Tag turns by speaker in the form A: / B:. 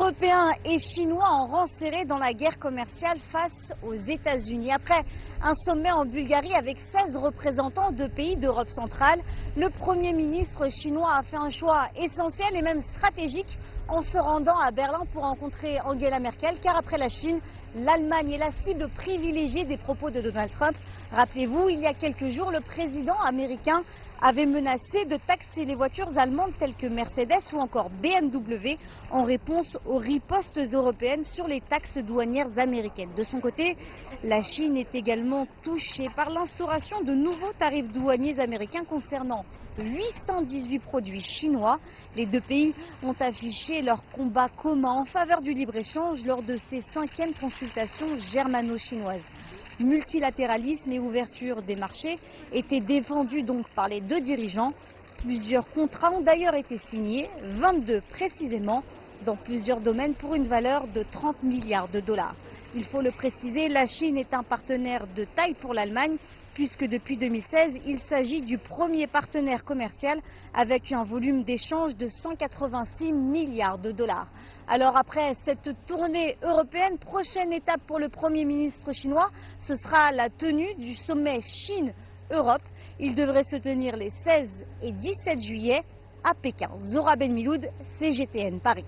A: Européens et Chinois en rang serré dans la guerre commerciale face aux États-Unis. Après un sommet en Bulgarie avec 16 représentants de pays d'Europe centrale, le Premier ministre chinois a fait un choix essentiel et même stratégique en se rendant à Berlin pour rencontrer Angela Merkel, car après la Chine, l'Allemagne est la cible privilégiée des propos de Donald Trump. Rappelez-vous, il y a quelques jours, le président américain avait menacé de taxer les voitures allemandes telles que Mercedes ou encore BMW en réponse aux ripostes européennes sur les taxes douanières américaines. De son côté, la Chine est également touchée par l'instauration de nouveaux tarifs douaniers américains concernant 818 produits chinois. Les deux pays ont affiché leur combat commun en faveur du libre-échange lors de ces 5e consultations germano-chinoises. Multilatéralisme et ouverture des marchés étaient défendus donc par les deux dirigeants. Plusieurs contrats ont d'ailleurs été signés, 22 précisément, dans plusieurs domaines pour une valeur de 30 milliards de dollars. Il faut le préciser, la Chine est un partenaire de taille pour l'Allemagne, puisque depuis 2016, il s'agit du premier partenaire commercial avec un volume d'échange de 186 milliards de dollars. Alors après cette tournée européenne, prochaine étape pour le Premier ministre chinois, ce sera la tenue du sommet Chine-Europe. Il devrait se tenir les 16 et 17 juillet à Pékin. Zora Ben Miloud, CGTN Paris.